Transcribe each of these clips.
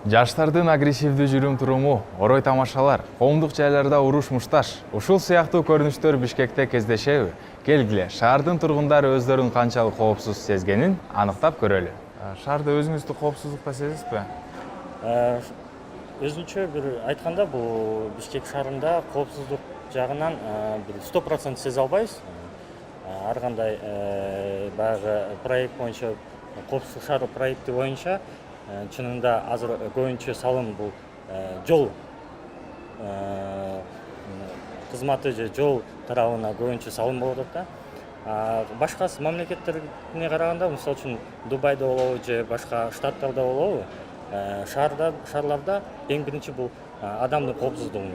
Жаштардын агрессивдүү жүрүм-туруму, орой тамашалар, коомдук жайларда уруш мушташ, ушул сыяктуу көрүнүштөр Бишкекте кездешеби? Келгиле, шаардын тургундары өздөрүн канчалык коопсуз сезгенин аныктап көрөлү. Шаарда өзүңүздү коопсуздукта сезесизби? Өзүнчө бир айтканда бул Бишкек шаарында коопсуздук жагынан бир 100% сезе албайбыз. Ар кандай баягы проект боюнча, коопсуздук шаар проекти боюнча чынында азыр көбүнчө салым бул жол кызматы же жол тарабына көбүнчө салым болуп атат да. Башка мамлекеттерине караганда, мисалы үчүн Дубайда болобу же башка штаттарда болобу, шаарларда эң биринчи бул адамдын коопсуздугу.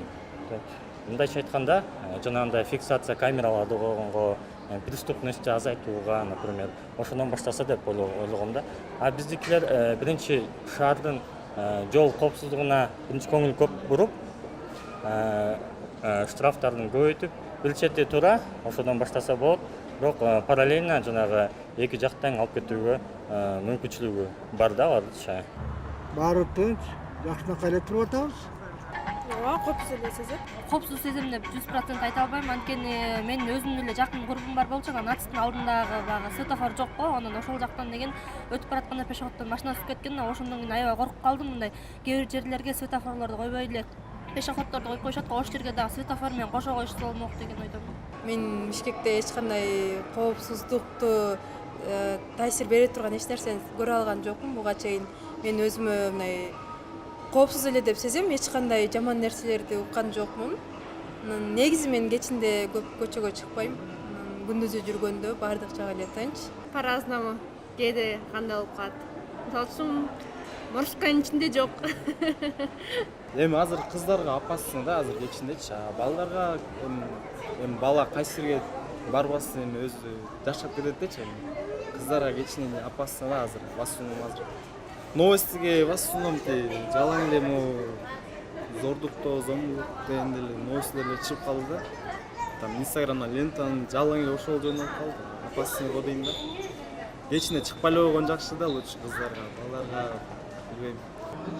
Мындайча айтканда, жанагындай фиксация камераларды койгонго, преступностьти азайтууга, например, ошондон баштаса деп ойлогом да. Биздикилер биринчи шаардын жол коопсуздугуна биринчи көңүл көп буруп, штрафтарын көбөйтүп, бир чети туура ошодон баштаса болот. Бирок параллельно жанагы эки жактан алып кетүүгө мүмкүнчүлүгү бар да баарыча. Баары тынч, жакшынакай эле туруп атабыз. Ооба, коопсуз эле сезет. Коопсуз сезем деп 100% айта албайм, анткени менин өзүмдүн эле жакын курбум бар болчу, анан АЦКтын алдындагы баягы светофор жок го, анан ошол жактан деген өтүп баратканда пешеходдон машина түсүп кеткен, ошондон кийин аябай коркуп калдым. Мындай кээ бир жерлерге светофорлорду койбой эле пешеходдорду коюп коюшат го, ошол жерге дагы светофор менен кошо коюшса болмок деген ойдомун. Мен Бишкекте эч кандай коопсуздукту таасир бере турган эч нерсени көрө алган жокмун буга чейин. Мен өзүмө мындай коопсуз эле деп сезем, эч кандай жаман нерселерди уккан жокмун. Негизи мен кечинде көп көчөгө чыкпайм. Күндүзү жүргөндө баардык жак эле тынч. По-разному. Кээде кандай болуп калат. Мисалы үчүн морсканын ичинде жок. Эми азыр кыздарга опасно да, азыр кечиндечи. Балдарга эми бала кайсы жерге барбасын эми өзү жашап кетет дечи. Кыздарга кечинде опасно да азыр, в основном азыр. Новостиге в основном жалаң эле зордуктоо, зомбулук дегенде эле новостилер эле чыгып калды да. Там Инстаграмдан лентанын жалаң эле ошол жөнүнөн калды. Опасно го дейм да. Кечинде чыкпай эле койгон жакшы да, лучше кыздарга, балдарга билбейм.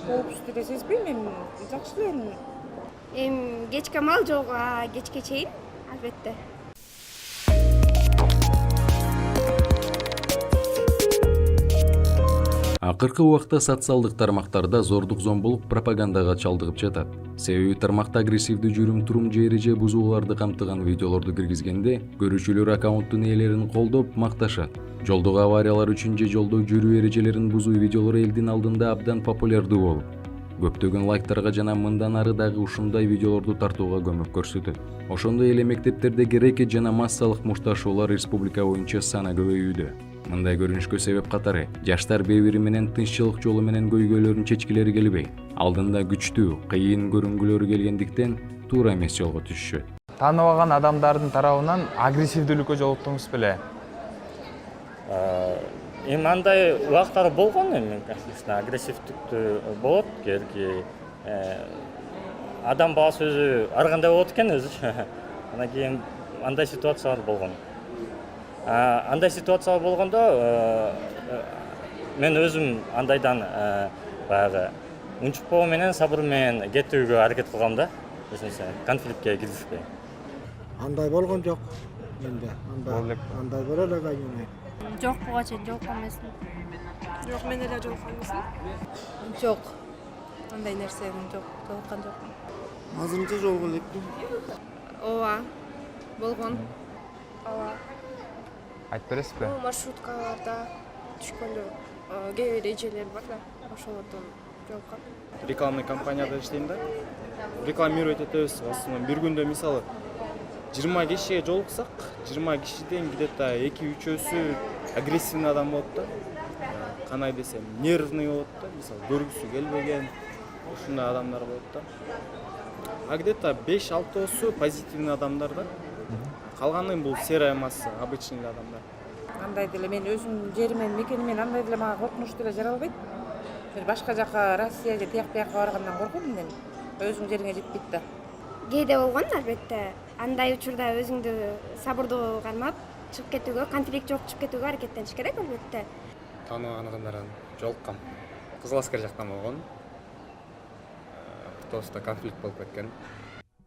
Коопсуздук сезбейм, эми жакшы эле. Эми кечке мал жок, кечке чейин албетте. Акыркы убакта социалдык тармактарда зордук зомбулук пропагандага чалдыгып жатат. Себеби тармакта агрессивдүү жүрүм-турум же эреже бузууларды камтыган видеолорду киргизгенде көрүүчүлөр аккаунттун ээлерин колдоп макташат. Жолдогу авариялар үчүн же жолдо жүрүү эрежелерин бузуу видеолору элдин алдында абдан популярдуу болуп, көптөгөн лайктарга жана мындан ары дагы ушундай видеолорду тартууга көмөк көрсөтөт. Ошондой эле мектептердеги рэкет жана массалык мушташуулар республика боюнча саны көбөйүүдө. Мындай көрүнүшкө себеп катары жаштар бири менен тынччылык жолу менен көйгөйлөрүн чечкилери келбей, алдында күчтүү, кыйын көрүнгүлөрү келгендиктен туура эмес жолго түшүшөт. Тааныбаган адамдардын тарабынан агрессивдүүлүккө жолуктуңуз беле? Эми андай убактар болгон, эми конечно агрессивдүүлүк болот, кээки адам баласы өзү ар кандай болот экен өзү. Анан кийин андай ситуациялар болгон. Андай ситуациялар болгондо мен өзүм андайдан баягы унчукпоо менен сабыр менен кетүүгө аракет кылгам да. Конфликтке киришпей. Андай болгон жок менде. Андай боло эле кайын. Жок, буга чейин жолуккан эмесмин. Жок, мен эле жолуккан эмесмин. Жок. Андай нерсени жолуккан жокмун. Азырынча жолугуп элекпин. Ооба, болгон. Ооба. Айтып бересизби? Маршруткаларда түшкөндө кээ бир эрежелер бар да, ошолордон жолуккан. Рекламный компанияда иштейм да. Рекламировать этебиз. В основном бир күндө мисалы 20 кишиге жолуксак, 20 кишиден где-то 2-3өсү агрессивный адам болот да. Канай десем, нервный болот да, мисалы көргүсү келбеген ушундай адамдар болот да. А где-то 5-6өсү позитивный адамдар да. Калганы бул серая масса, обычный адамдар. Андай деле мен өзүм жеримен, мекенимен андай деле мага коркунучтуу деле жаралбайт. Мен башка жака Россия же тияк-бияка баргандан корком мен. Өзүң жериңе жетпейт да. Кээде болгон албетте. Андай учурда өзүңдү сабырдуу кармап чыгып кетүүгө, конфликт жок чыгып кетүүгө аракеттениш керек албетте. Тааныбаган адамдардан жолуккам. Кызыл Аскер жактан болгон. автобуста конфликт болуп кеткен.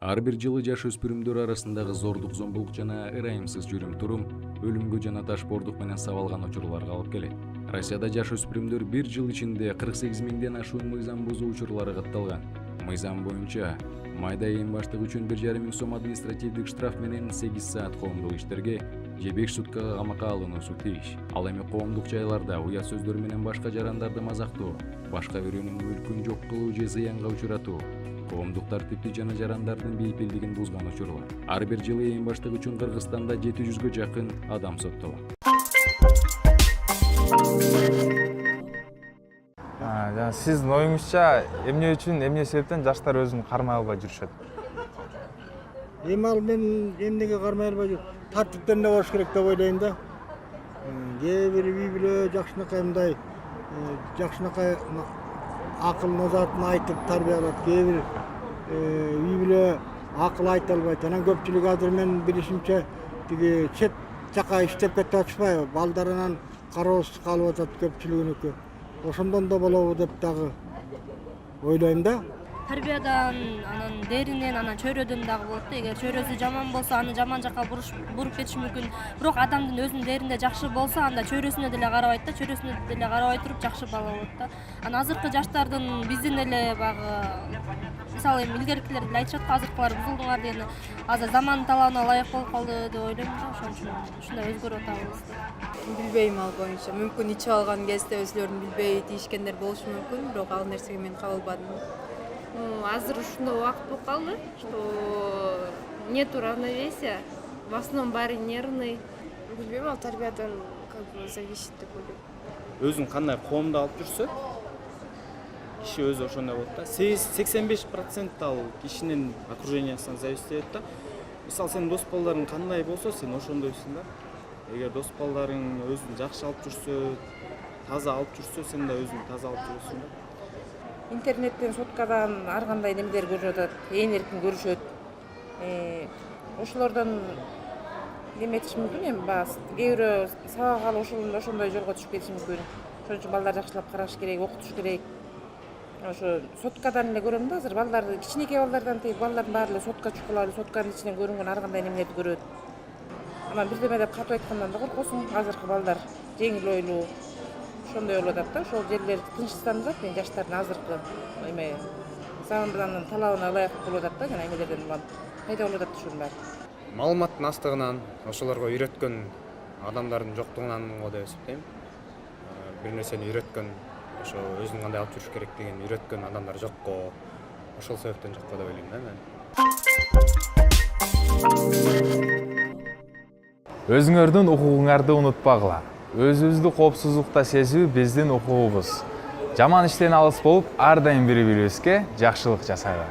Ар бир жылы жаш өспүрүмдөр арасындагы зордук, зомбулук жана ырайымсыз жүрүм-турум өлүмгө жана ташбордук менен сабалган учурларга алып келет. Россияда жаш өспүрүмдөр бир жыл ичинде 48 миңден ашуун мыйзам бузуу учурлары катталган. Мыйзам боюнча майда эң баштык үчүн 1,5 миң сом административдик штраф менен 8 саат коомдук иштерге же 5 суткага камакка алынуусу тийиш. Ал эми коомдук жайларда уят сөздөр менен башка жарандарды мазактоо, башка бирөөнүн мүлкүн жок кылуу же зыянга учуратуу, коомдук тартипти жана жарандардын бейпилдигин бузган учурлар. Ар бир жылы эң баштык үчүн Кыргызстанда 700гө жакын адам соттолот. Сиздин оюңузча эмне үчүн, эмне себептен жаштар өзүн кармай албай жүрүшөт? Эми ал мен эмнеге кармай албай жүр? Тартиптеринде болуш керек деп ойлойм да. Кээ бир үй бүлө жакшынакай мындай жакшынакай акыл затын айтып тарбиялап, кээ бир үй бүлө акыл айта албайт. Анан көпчүлүк азыр мен билишимче тиги чет жака иштеп кетип атышпайбы? Балдарынан кароосуз калып атат көпчүлүгүнүкү. Ошондон да болобу деп дагы ойлойм да. Тарбиядан, анан деринен, анан чөйрөдөн дагы болот да. Эгер чөйрөсү жаман болсо, аны жаман жака буруп кетиши мүмкүн. Бирок адамдын өзүнүн деринде жакшы болсо, анда чөйрөсүнө деле карабайт да, чөйрөсүнө деле карабай туруп жакшы бала болот да. Анан азыркы жаштардын биздин эле багы мисалы эми илгеркилер деле айтышат го, азыркылар бузулдуңар деген. Азыр замандын талабына ылайык болуп калды деп ойлойм да, ошон үчүн ушундай өзгөрүп атабыз. Билбейм ал боюнча. Мүмкүн ичип алган кезде өзлөрүн билбей тийишкендер болушу мүмкүн, бирок ал нерсеге мен кабылбадым. Азыр ушундай убакыт болуп калды, что нету равновесия, в основном баары нервный. Билбейм, ал тарбиядан как бы зависит деп ойлойм. Өзүн кандай коомдо алып жүрсө, киши өзү ошондой болот да. 85% ал кишинин окружениясынан зависит этет да. Мисалы сенин дос балдарың кандай болсо, сен ошондойсуң да. Эгер дос балдарың өзүн жакшы алып жүрсө, таза алып жүрсө, сен да өзүң таза алып жүрөсүң да. Интернеттен, соткадан ар кандай немелер көрүп атат, ээн эркин көрүшөт. Ошолордон неметиш мүмкүн эми баасы. Кээ бирөө сабак алып ошондой жолго түшүп кетиши мүмкүн. Ошон үчүн балдар жакшылап караш керек, окутуш керек. Ошо соткадан эле көрөм да, азыр балдарды, кичинекей балдардан тек балдардын баары эле сотка чукулары, сотканын ичинен көрүнгөн ар кандай немелерди көрөт. Анан бирдеме деп катып айткандан да коркосуң, азыркы балдар жеңил ойлуу. Ошондой болуп атат да, ошол жерлер тынчсыздандырат мен жаштардын азыркы эме замандын талабына ылайык болуп атат да, жана эмелерден пайда болуп атат ушунун баары. Маалыматтын аздыгынан, ошолорго үйрөткөн адамдардын жоктугунан го деп эсептейм. Бир нерсени үйрөткөн, ошо өзүн кандай алып жүрүш керектигин үйрөткөн адамдар жокко, ошол себептен жокко деп ойлойм да мен. Өзүңөрдүн укугуңарды унутпагыла. Өзүбүздү коопсуздукта сезүү биздин укугубуз. Жаман иштен алыс болуп, ар дайым бири бирибизге жакшылык жасайлы.